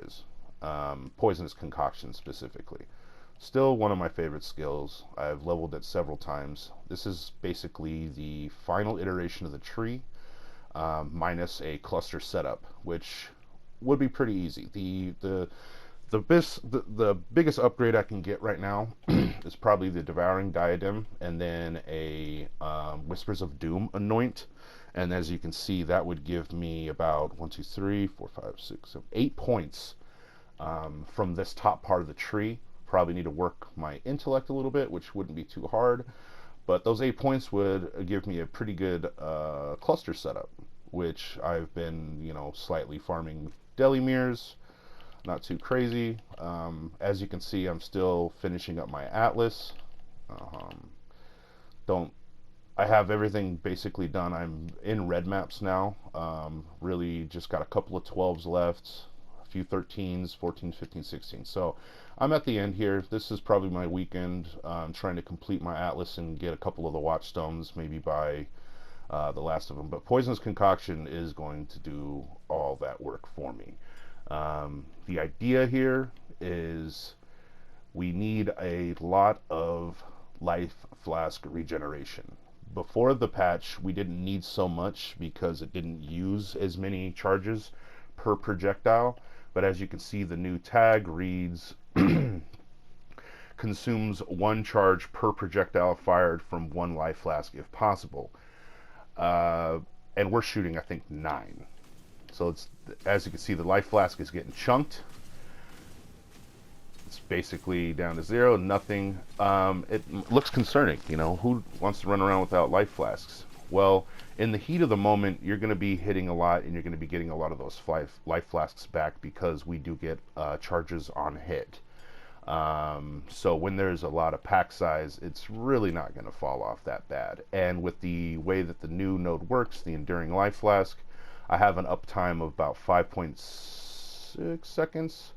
breaches, poisonous concoction specifically. Still one of my favorite skills. I've leveled it several times. This is basically the final iteration of the tree, minus a cluster setup, which would be pretty easy. The biggest upgrade I can get right now is probably the Devouring Diadem, and then a Whispers of Doom Anoint. And as you can see, that would give me about 1, 2, 3, 4, 5, 6, 7, 8 points from this top part of the tree. Probably need to work my intellect a little bit, which wouldn't be too hard. But those 8 points would give me a pretty good cluster setup, which I've been, slightly farming Deli Mirrors. Not too crazy. As you can see, I'm still finishing up my Atlas. I have everything basically done. I'm in red maps now. Really just got a couple of 12s left, a few 13s, 14s, 15s, 16s. So I'm at the end here. This is probably my weekend. I'm trying to complete my Atlas and get a couple of the Watchstones, maybe by the last of them. But Poisonous Concoction is going to do all that work for me. The idea here is we need a lot of life flask regeneration. Before the patch, we didn't need so much because it didn't use as many charges per projectile. But as you can see, the new tag reads consumes 1 charge per projectile fired from 1 life flask if possible. And we're shooting, I think, 9. So it's, as you can see, the life flask is getting chunked. It's basically down to 0, nothing. It looks concerning, who wants to run around without life flasks? Well, in the heat of the moment, you're going to be hitting a lot, and you're going to be getting a lot of those life flasks back because we do get charges on hit. So when there's a lot of pack size, it's really not going to fall off that bad. And with the way that the new node works, the Enduring Life Flask, I have an uptime of about 5.6 seconds,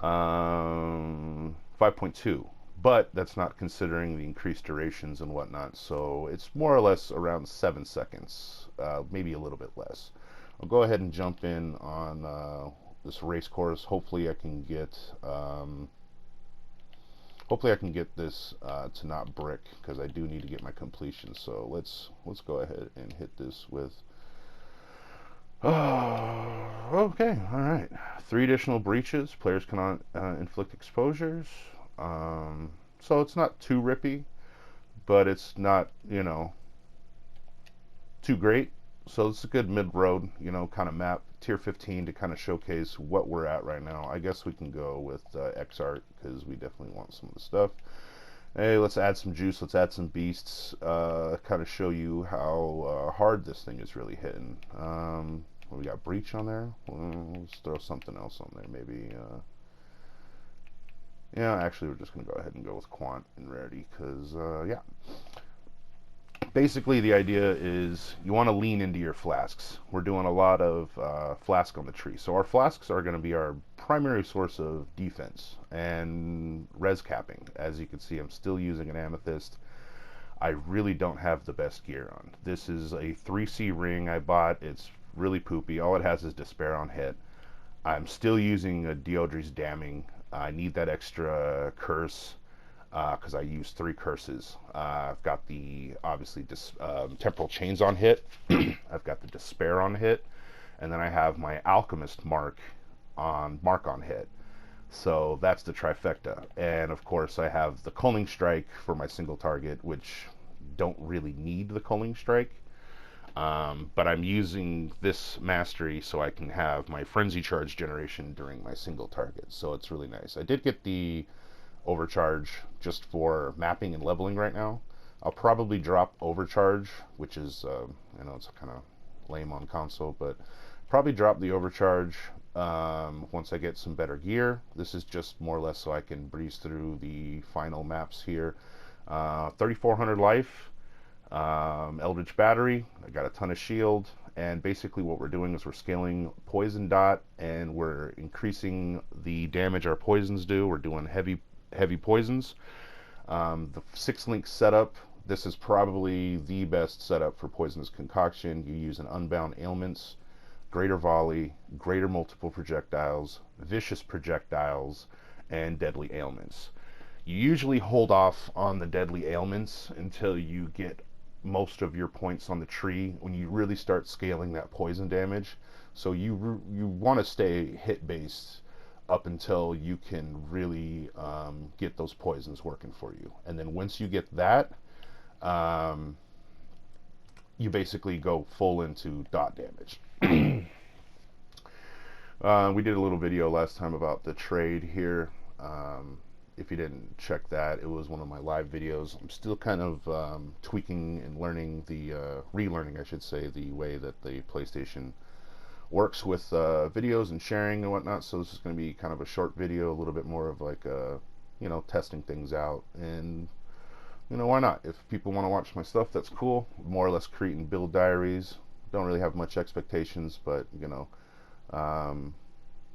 5.2, but that's not considering the increased durations and whatnot, so it's more or less around 7 seconds, maybe a little bit less. I'll go ahead and jump in on this race course. Hopefully I can get this to not brick, because I do need to get my completion. So let's go ahead and hit this with okay, all right. 3 additional breaches. Players cannot inflict exposures. So it's not too rippy, but it's not, too great. So it's a good mid-road, kind of map. Tier 15 to kind of showcase what we're at right now. I guess we can go with X-Art because we definitely want some of the stuff. Hey, let's add some juice. Let's add some beasts. Kind of show you how hard this thing is really hitting. We got breach on there. Let's throw something else on there. Maybe. Yeah, actually, we're just gonna go ahead and go with quant and rarity because yeah. Basically, the idea is you want to lean into your flasks. We're doing a lot of flask on the tree, so our flasks are going to be our primary source of defense and res capping. As you can see, I'm still using an amethyst. I really don't have the best gear on. This is a 3C ring I bought. It's really poopy. All it has is despair on hit. I'm still using a Deodri's damning. I need that extra curse because I used 3 curses. I've got the obviously temporal chains on hit. I've got the despair on hit, and then I have my alchemist mark on hit. So that's the trifecta. And of course I have the culling strike for my single target, which don't really need the culling strike. But I'm using this mastery so I can have my frenzy charge generation during my single target. So it's really nice. I did get the overcharge just for mapping and leveling right now. I'll probably drop overcharge, which is I know it's kind of lame on console, but probably drop the overcharge once I get some better gear. This is just more or less so I can breeze through the final maps here. 3400 life, Eldritch Battery, I got a ton of shield, and basically what we're doing is we're scaling poison dot and we're increasing the damage our poisons do. We're doing heavy poisons. The 6-link setup, this is probably the best setup for Poisonous Concoction. You use an Unbound Ailments greater volley, greater multiple projectiles, vicious projectiles, and deadly ailments. You usually hold off on the deadly ailments until you get most of your points on the tree when you really start scaling that poison damage. So you want to stay hit based up until you can really get those poisons working for you. And then once you get that, you basically go full into dot damage. We did a little video last time about the trade here. If you didn't check that, it was one of my live videos. I'm still kind of tweaking and learning relearning, I should say, the way that the PlayStation works with videos and sharing and whatnot. So this is going to be kind of a short video, a little bit more of like testing things out. And why not? If people want to watch my stuff, that's cool. More or less creating build diaries. Don't really have much expectations, but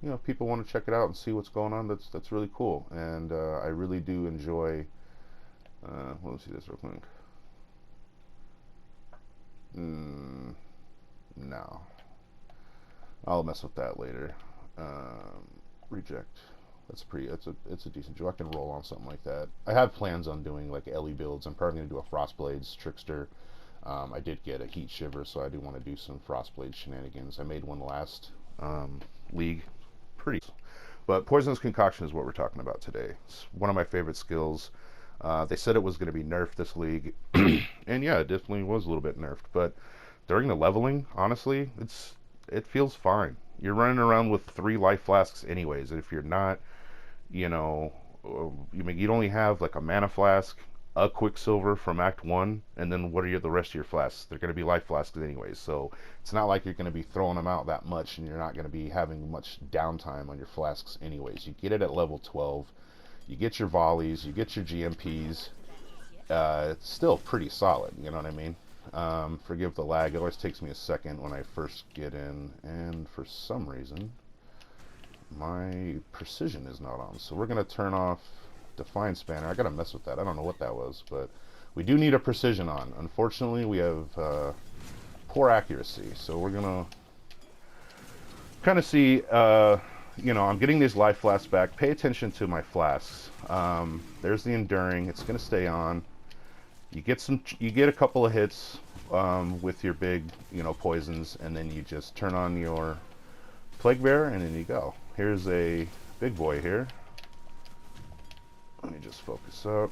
if people want to check it out and see what's going on, that's really cool. And I really do enjoy. Let me see this real quick. No, I'll mess with that later. Reject. It's a decent joke. I can roll on something like that. I have plans on doing like Ellie builds. I'm probably gonna do a Frostblades Trickster. I did get a Heat Shiver, so I do want to do some Frostblade shenanigans. I made one last league. But Poisonous Concoction is what we're talking about today. It's one of my favorite skills. They said it was going to be nerfed this league, and yeah, it definitely was a little bit nerfed. But during the leveling, honestly, it feels fine. You're running around with 3 life flasks anyways, and if you're not, you'd only have like a mana flask, a Quicksilver from Act 1, and then what are the rest of your flasks? They're going to be life flasks anyways, so it's not like you're going to be throwing them out that much, and you're not going to be having much downtime on your flasks anyways. You get it at level 12, you get your volleys, you get your GMPs. It's still pretty solid, you know what I mean? Forgive the lag, it always takes me a second when I first get in, and for some reason my precision is not on, so we're going to turn off Define Spanner. I gotta mess with that. I don't know what that was, but we do need a precision on. Unfortunately, we have poor accuracy, so we're gonna kind of see. I'm getting these life flasks back. Pay attention to my flasks. There's the Enduring. It's gonna stay on. You get a couple of hits with your big, poisons, and then you just turn on your Plague Bearer, and then you go. Here's a big boy here. Let me just focus up.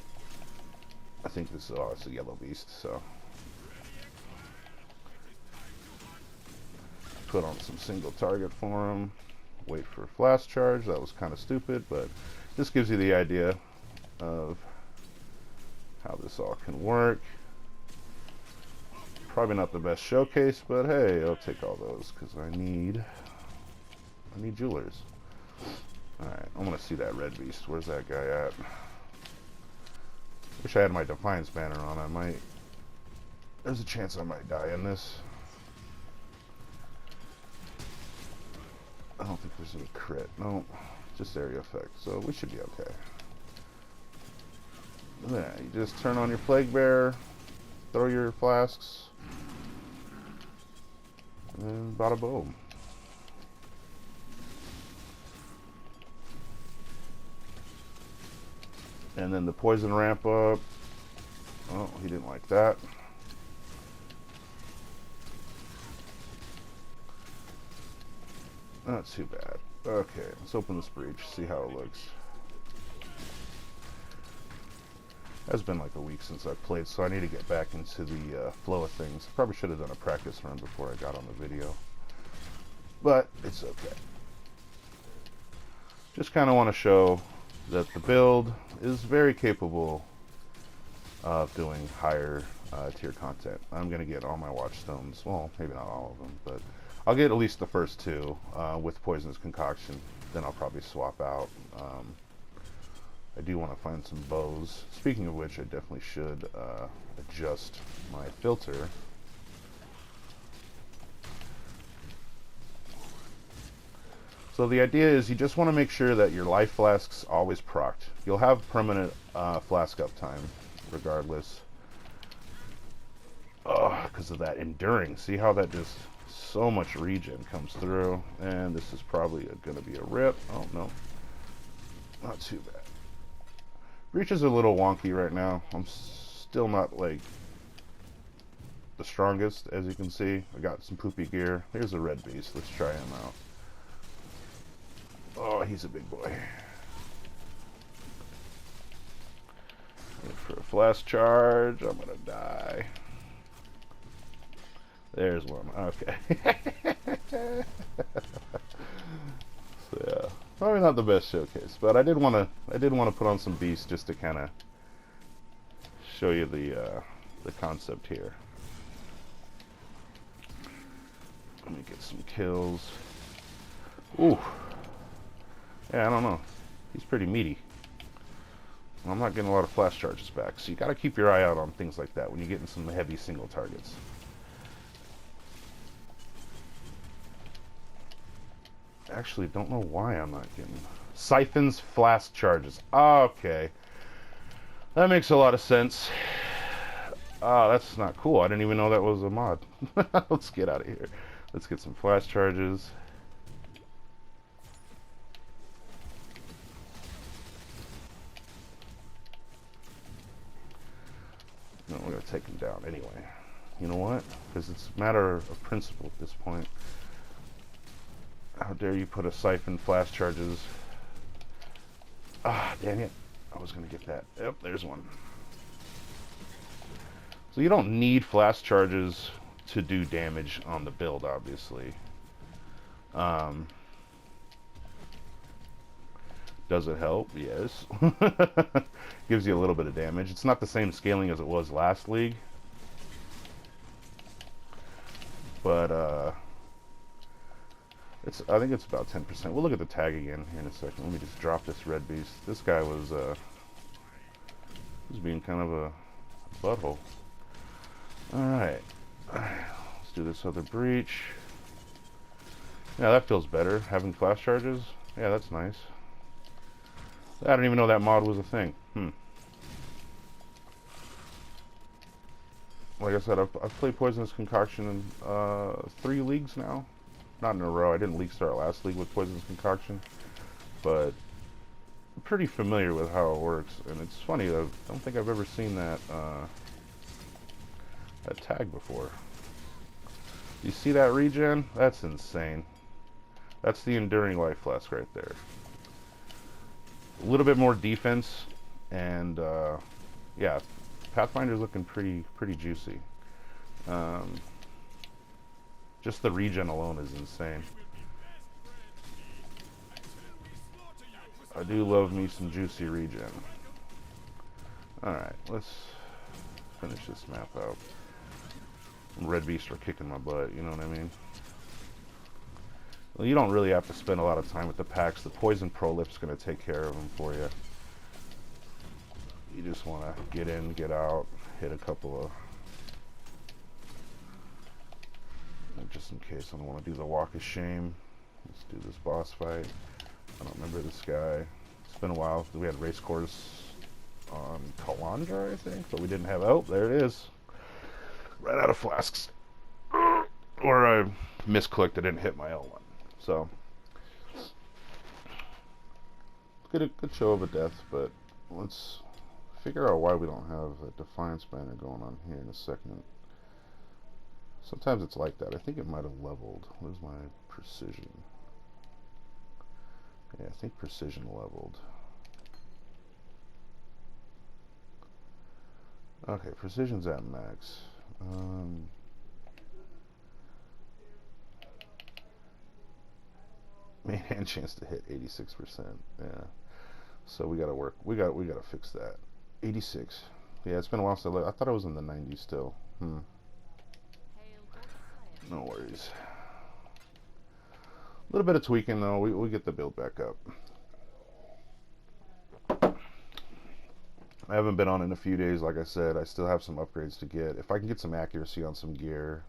I think it's a yellow beast, so put on some single target for him. Wait for a flash charge. That was kind of stupid, but this gives you the idea of how this all can work. Probably not the best showcase, but hey, I'll take all those because I need jewelers. Alright, I want to see that red beast. Where's that guy at? Wish I had my Defiance banner on. There's a chance I might die in this. I don't think there's any crit. No, just area effect. So we should be okay. Yeah, you just turn on your Plague Bearer, throw your flasks, and bada boom. And then the poison ramp up. Oh, he didn't like that. Not too bad. Okay, let's open this breach, see how it looks. It's been like a week since I've played, so I need to get back into the flow of things. Probably should have done a practice run before I got on the video. But it's okay. Just kind of want to show that the build is very capable of doing higher tier content. I'm going to get all my watchstones, well, maybe not all of them, but I'll get at least the first 2 with Poisonous Concoction. Then I'll probably swap out. I do want to find some bows. Speaking of which, I definitely should adjust my filter. So the idea is you just want to make sure that your life flasks always procced. You'll have permanent flask uptime regardless. Oh, because of that Enduring. See how that just so much regen comes through, and this is probably going to be a rip. Oh, no. Not too bad. Breach is a little wonky right now. I'm still not, like, the strongest, as you can see. I got some poopy gear. Here's a red beast. Let's try him out. Oh, he's a big boy. Wait for a flash charge. I'm gonna die. There's one. Okay. So yeah, probably not the best showcase, but I did want to put on some beasts just to kind of show you the concept here. Let me get some kills. Ooh. Yeah, I don't know. He's pretty meaty. I'm not getting a lot of flash charges back, so you got to keep your eye out on things like that when you're getting some heavy single targets. Actually, don't know why I'm not getting siphons flask charges. Okay, that makes a lot of sense. Oh, that's not cool. I didn't even know that was a mod. Let's get out of here. Let's get some flash charges. No, we're going to take him down anyway. You know what? Because it's a matter of principle at this point. How dare you put a siphon flash charges. Ah, dang it. I was going to get that. Yep, there's one. So you don't need flash charges to do damage on the build, obviously. Does it help? Yes. Gives you a little bit of damage. It's not the same scaling as it was last league. But I think it's about 10%. We'll look at the tag again here in a second. Let me just drop this red beast. This guy was being kind of a butthole. Alright. Let's do this other breach. Yeah, that feels better. Having flash charges. Yeah, that's nice. I didn't even know that mod was a thing. Like I said, I've played Poisonous Concoction in 3 leagues now. Not in a row. I didn't league start last league with Poisonous Concoction. But I'm pretty familiar with how it works. And it's funny, I don't think I've ever seen that that tag before. You see that regen? That's insane. That's the Enduring Life Flask right there. A little bit more defense, and yeah, Pathfinder's looking pretty juicy. Just the regen alone is insane. I do love me some juicy regen. Alright, let's finish this map out. Red Beasts are kicking my butt, you know what I mean? Well, you don't really have to spend a lot of time with the packs. The Poison Prolip's going to take care of them for you. You just want to get in, get out, hit a couple of... Just in case I don't want to do the Walk of Shame. Let's do this boss fight. I don't remember this guy. It's been a while. We had race course on Kalandra, I think, but we didn't have... Oh, there it is. Right out of flasks. Or I misclicked. I didn't hit my L1. So, good show of a death, but let's figure out why we don't have a Defiance banner going on here in a second. Sometimes it's like that. I think it might have leveled. Where's my precision? Yeah, I think precision leveled. Okay, precision's at max. Main hand chance to hit 86%. Yeah. So we gotta work. We gotta fix that. 86. Yeah, it's been a while since I thought I was in the 90s still. No worries. A little bit of tweaking though. We get the build back up. I haven't been on in a few days, like I said. I still have some upgrades to get. If I can get some accuracy on some gear,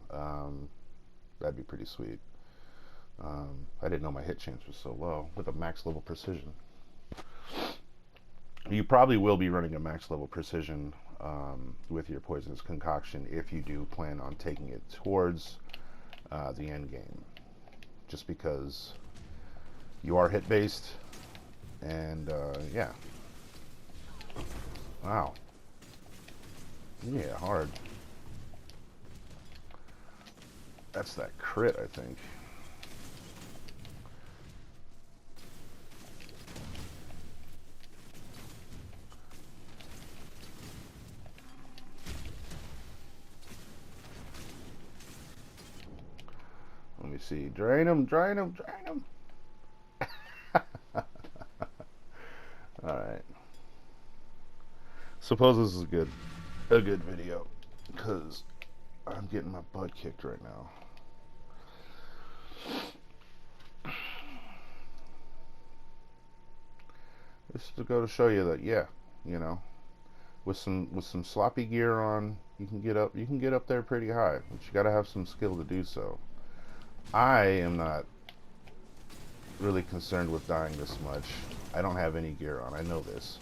that'd be pretty sweet. I didn't know my hit chance was so low with a max level precision. You probably will be running a max level precision with your Poisonous Concoction if you do plan on taking it towards the end game, just because you are hit based, and yeah. Wow. Yeah, hard. That's that crit, I think. Let me see. Drain him, drain him, drain him. Alright. Suppose this is a good video, because I'm getting my butt kicked right now. This is to go to show you that, yeah, you know, with some sloppy gear on, you can get up there pretty high, but you got to have some skill to do so. I am not really concerned with dying this much. I don't have any gear on. I know this,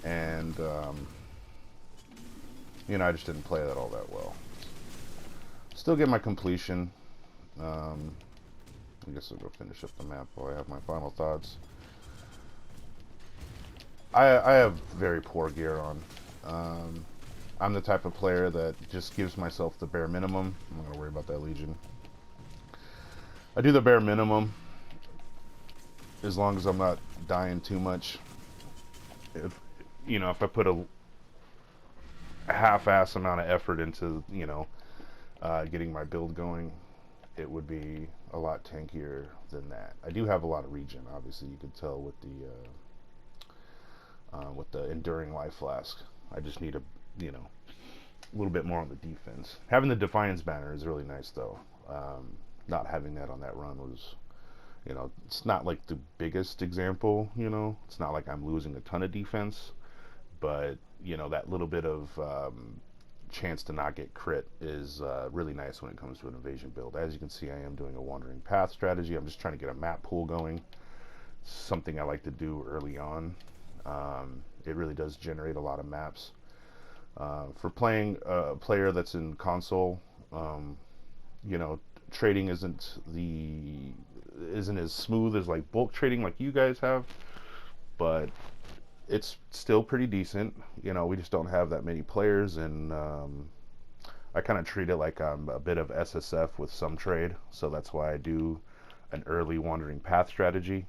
and you know, I just didn't play that all that well. Still get my completion. I guess I'll go finish up the map while I have my final thoughts. I have very poor gear on. I'm the type of player that just gives myself the bare minimum. I'm not gonna worry about that Legion. I do the bare minimum as long as I'm not dying too much. If you know, if I put a half-ass amount of effort into, you know, getting my build going, it would be a lot tankier than that. I do have a lot of regen, obviously. You can tell with the enduring life flask. I just need a, you know, a little bit more on the defense. Having the Defiance banner is really nice, though. Not having that on that run was, you know, it's not like the biggest example, you know. It's not like I'm losing a ton of defense, but, you know, that little bit of chance to not get crit is really nice when it comes to an invasion build. As you can see, I am doing a wandering path strategy. I'm just trying to get a map pool going. Something I like to do early on. It really does generate a lot of maps. For playing a player that's in console, you know, trading isn't as smooth as like bulk trading like you guys have, but it's still pretty decent. You know, we just don't have that many players, and I kind of treat it like I'm a bit of SSF with some trade, so that's why I do an early wandering path strategy.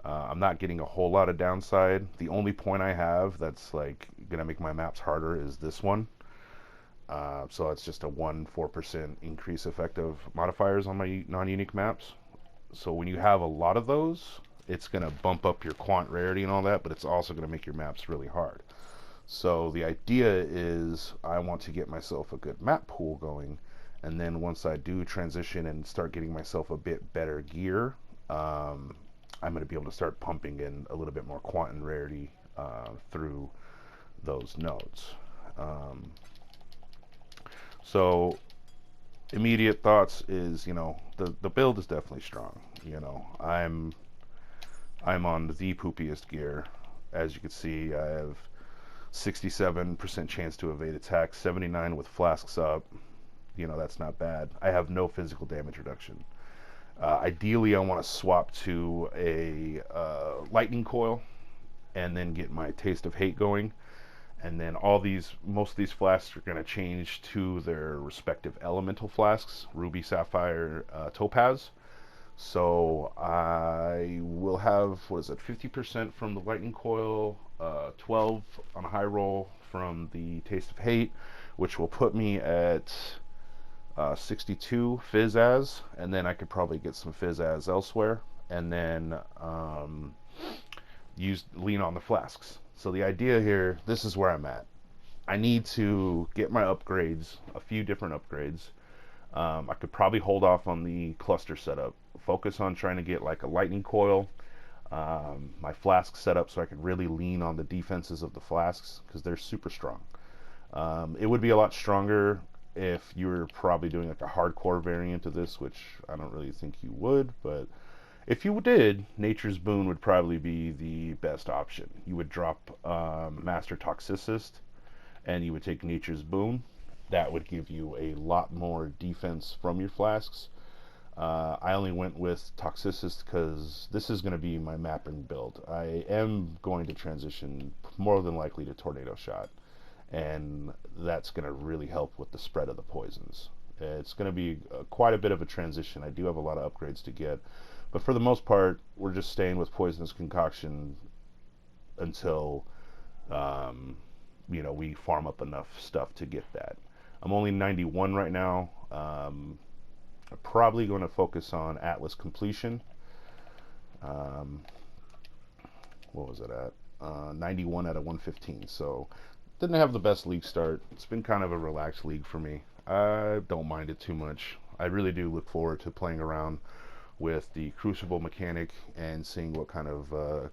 I'm not getting a whole lot of downside. The only point I have that's like gonna make my maps harder is this one. So it's just a 4% increase effective modifiers on my non-unique maps. So when you have a lot of those, it's gonna bump up your quant rarity and all that, but it's also gonna make your maps really hard. So the idea is I want to get myself a good map pool going, and then once I do transition and start getting myself a bit better gear, I'm going to be able to start pumping in a little bit more quant and rarity through those nodes. So immediate thoughts is, you know, the build is definitely strong. You know, I'm on the poopiest gear. As you can see, I have 67% chance to evade attacks, 79 with flasks up. You know, that's not bad. I have no physical damage reduction. Ideally, I want to swap to a lightning coil and then get my taste of hate going. And then most of these flasks are going to change to their respective elemental flasks, ruby, sapphire, topaz. So I will have, what is it, 50% from the lightning coil, 12 on a high roll from the taste of hate, which will put me at 62 Fizz-Az, and then I could probably get some Fizz-Az elsewhere, and then lean on the flasks. So the idea here, this is where I'm at. I need to get my upgrades, a few different upgrades. I could probably hold off on the cluster setup, focus on trying to get like a lightning coil, my flask setup, so I can really lean on the defenses of the flasks because they're super strong. It would be a lot stronger if you were probably doing like a hardcore variant of this, which I don't really think you would, but if you did, Nature's Boon would probably be the best option. You would drop Master Toxicist, and you would take Nature's Boon, that would give you a lot more defense from your flasks. I only went with Toxicist because this is going to be my mapping build. I am going to transition more than likely to Tornado Shot, and that's going to really help with the spread of the poisons. It's going to be quite a bit of a transition. I do have a lot of upgrades to get, but for the most part, we're just staying with Poisonous Concoction until we farm up enough stuff to get that. I'm only 91 right now. I'm probably going to focus on Atlas Completion. What was it at? 91 out of 115. So didn't have the best league start. It's been kind of a relaxed league for me. I don't mind it too much. I really do look forward to playing around with the Crucible mechanic and seeing what kind of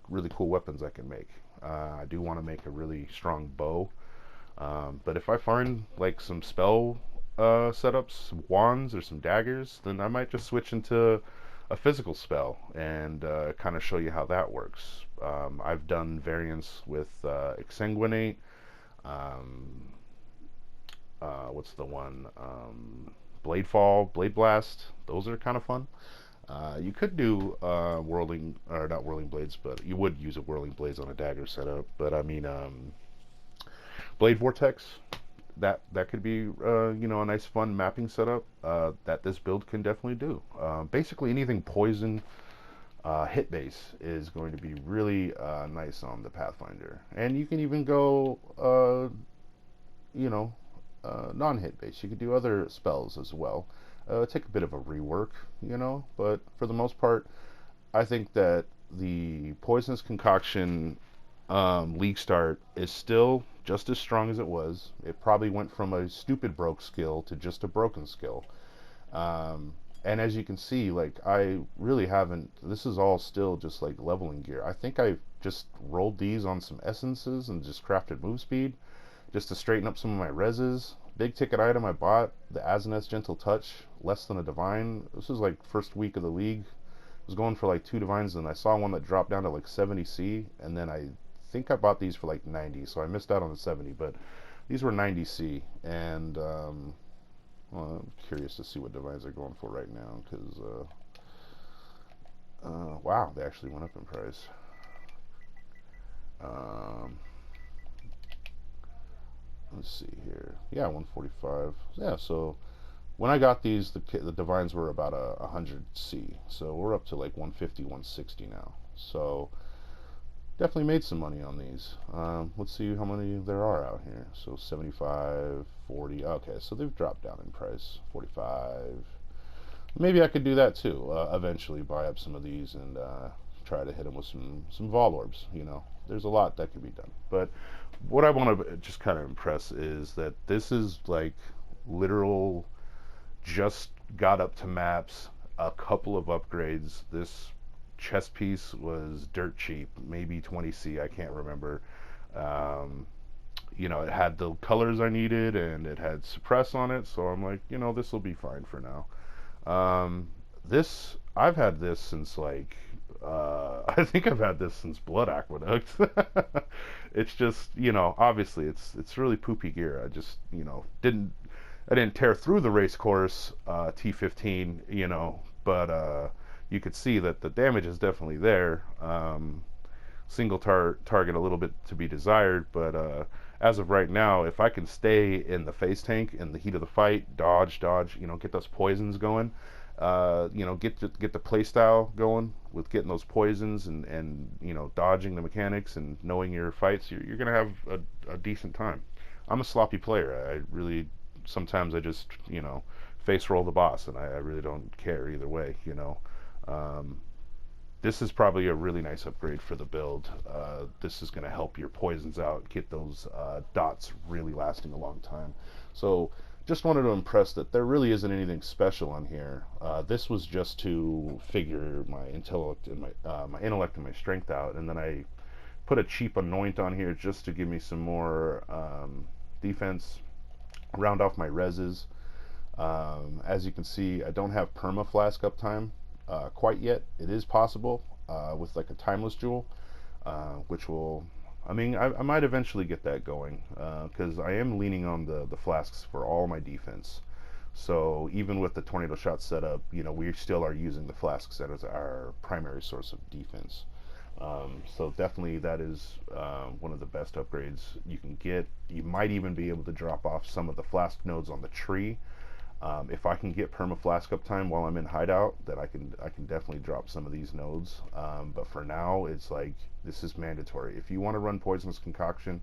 really cool weapons I can make. I do want to make a really strong bow. But if I find like some spell setups, wands or some daggers, then I might just switch into a physical spell and kind of show you how that works. I've done variants with Exsanguinate. What's the one? Blade Fall, Blade Blast. Those are kind of fun. You could do whirling, or not whirling blades, but you would use a whirling blades on a dagger setup. But I mean, Blade Vortex. That could be a nice fun mapping setup that this build can definitely do. Basically anything poison hit base is going to be really nice on the Pathfinder, and you can even go non-hit base. You could do other spells as well. Take a bit of a rework, but for the most part, I think that the Poisonous Concoction league start is still just as strong as it was. It probably went from a stupid broke skill to just a broken skill. And as you can see, like, I really haven't, this is all still just like leveling gear. I think I've just rolled these on some essences and just crafted move speed just to straighten up some of my reses. Big ticket item I bought, the Azeneth's Gentle Touch, less than a divine. This was like first week of the league. I was going for like 2 divines, and I saw one that dropped down to like 70C, and then I think I bought these for like 90, so I missed out on the 70, but these were 90C, and well, I'm curious to see what divines are going for right now, because wow, they actually went up in price. Let's see here. Yeah, 145. Yeah, so when I got these, the divines were about 100C, so we're up to like 150, 160 now. So definitely made some money on these. Let's see how many there are out here. So 75, 40. Okay, so they've dropped down in price. 45. Maybe I could do that too. Eventually buy up some of these and try to hit them with some Vol Orbs. There's a lot that can be done. But what I want to just kind of impress is that this is like literal, just got up to maps, a couple of upgrades. This chest piece was dirt cheap, maybe 20C, I can't remember. It had the colors I needed, and it had suppress on it, so I'm like, this will be fine for now. I've had this since like I think I've had this since Blood Aqueduct. It's just, obviously it's really poopy gear. I just, I didn't tear through the race course T15, but you could see that the damage is definitely there. Single target a little bit to be desired, but as of right now, if I can stay in the face tank in the heat of the fight, dodge, get those poisons going, get the play style going with getting those poisons and dodging the mechanics and knowing your fights, you're gonna have a decent time. I'm a sloppy player. I really, sometimes I just face roll the boss, and I really don't care either way. This is probably a really nice upgrade for the build. This is going to help your poisons out, get those dots really lasting a long time. So just wanted to impress that there really isn't anything special on here. This was just to figure my intellect and my intellect and my strength out, and then I put a cheap anoint on here just to give me some more defense, round off my reses. As you can see, I don't have perma flask uptime quite yet. It is possible with like a timeless jewel, which will I mean, I might eventually get that going because I am leaning on the flasks for all my defense. So even with the tornado shot setup, you know, we still are using the flasks as our primary source of defense. So definitely that is one of the best upgrades you can get. You might even be able to drop off some of the flask nodes on the tree. If I can get perma flask uptime while I'm in hideout, then I can definitely drop some of these nodes. But for now, it's like this is mandatory. If you want to run poisonous concoction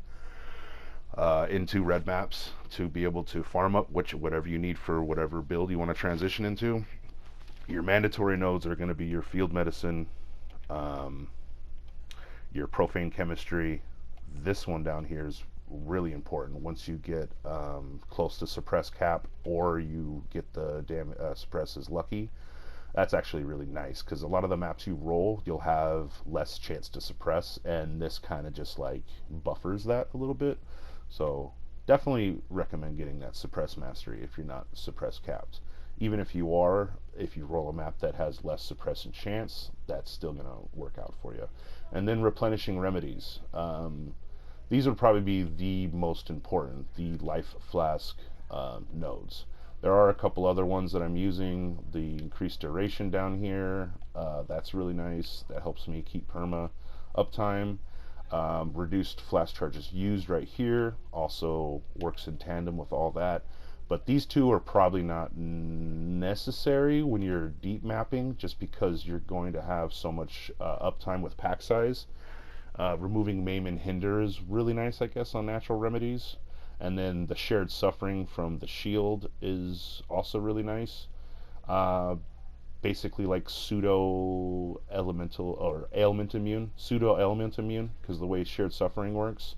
into red maps to be able to farm up whatever you need for whatever build you want to transition into, your mandatory nodes are going to be your field medicine, um, your profane chemistry. This one down here is really important. Once you get close to suppress cap, or you get the suppress is lucky, that's actually really nice because a lot of the maps you roll, you'll have less chance to suppress, and this kind of just like buffers that a little bit. So definitely recommend getting that suppress mastery if you're not suppress capped. Even if you are, if you roll a map that has less suppressant chance, that's still going to work out for you. And then replenishing remedies. These would probably be the most important, the life flask nodes. There are a couple other ones that I'm using. The increased duration down here, that's really nice. That helps me keep perma uptime. Reduced flash charges used right here also works in tandem with all that. But these two are probably not necessary when you're deep mapping, just because you're going to have so much uptime with pack size. Removing maim and hinder is really nice, I guess, on natural remedies. And then the shared suffering from the shield is also really nice. Basically like pseudo elemental or ailment immune, pseudo ailment immune, because the way shared suffering works.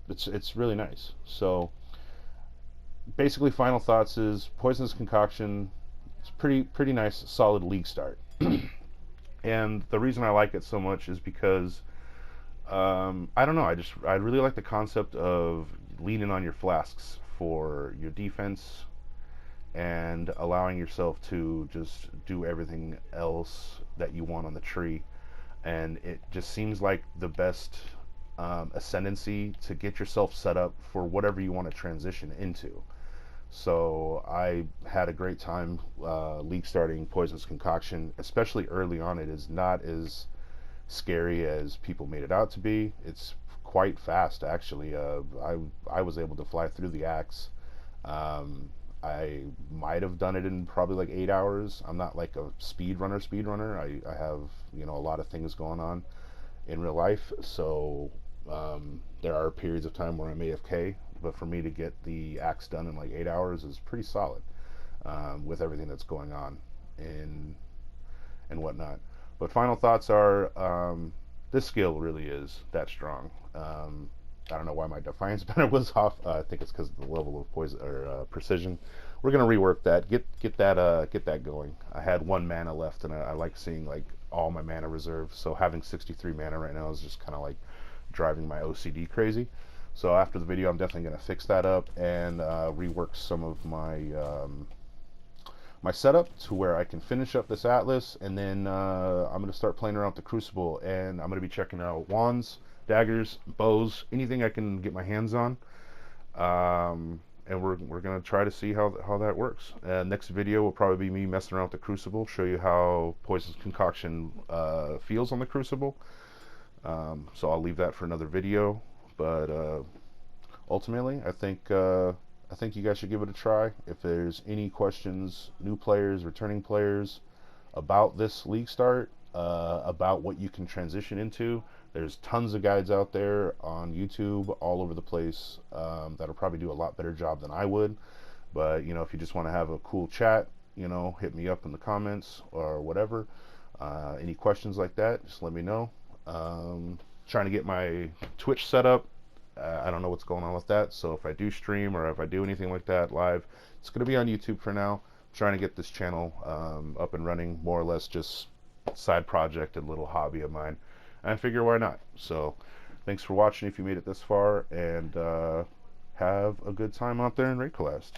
It's really nice. So basically, final thoughts is poisonous concoction. It's pretty nice, solid league start. And the reason I like it so much is because I don't know. I really like the concept of leaning on your flasks for your defense and allowing yourself to just do everything else that you want on the tree. And it just seems like the best ascendancy to get yourself set up for whatever you want to transition into. So I had a great time league starting Poisonous Concoction, especially early on. It is not as scary as people made it out to be. It's quite fast, actually. I was able to fly through the axe. I might have done it in probably like 8 hours. I'm not like a speedrunner. I have, you know, a lot of things going on in real life, so there are periods of time where I'm AFK, but for me to get the axe done in like 8 hours is pretty solid with everything that's going on and whatnot. But final thoughts are this skill really is that strong. I don't know why my defiance banner was off. I think it's because of the level of poison or precision. We're gonna rework that. Get that going. I had 1 mana left, and I like seeing like all my mana reserve. So having 63 mana right now is just kind of like driving my OCD crazy. So after the video, I'm definitely gonna fix that up and rework some of my my setup to where I can finish up this Atlas, and then I'm gonna start playing around with the Crucible, and I'm gonna be checking out wands, daggers, bows, anything I can get my hands on, and we're gonna try to see how that works. Next video will probably be me messing around with the Crucible, show you how Poison's Concoction feels on the Crucible. So I'll leave that for another video, but ultimately I think you guys should give it a try. If there's any questions, new players, returning players, about this league start, about what you can transition into, there's tons of guides out there on YouTube all over the place that'll probably do a lot better job than I would. But you know, if you just want to have a cool chat, you know, hit me up in the comments or whatever. Any questions like that, just let me know. Trying to get my Twitch set up. I don't know what's going on with that, so if I do stream or if I do anything like that live, it's going to be on YouTube for now. I'm trying to get this channel up and running, more or less just side project and little hobby of mine. And I figure why not. So thanks for watching if you made it this far, and have a good time out there in Rayquest.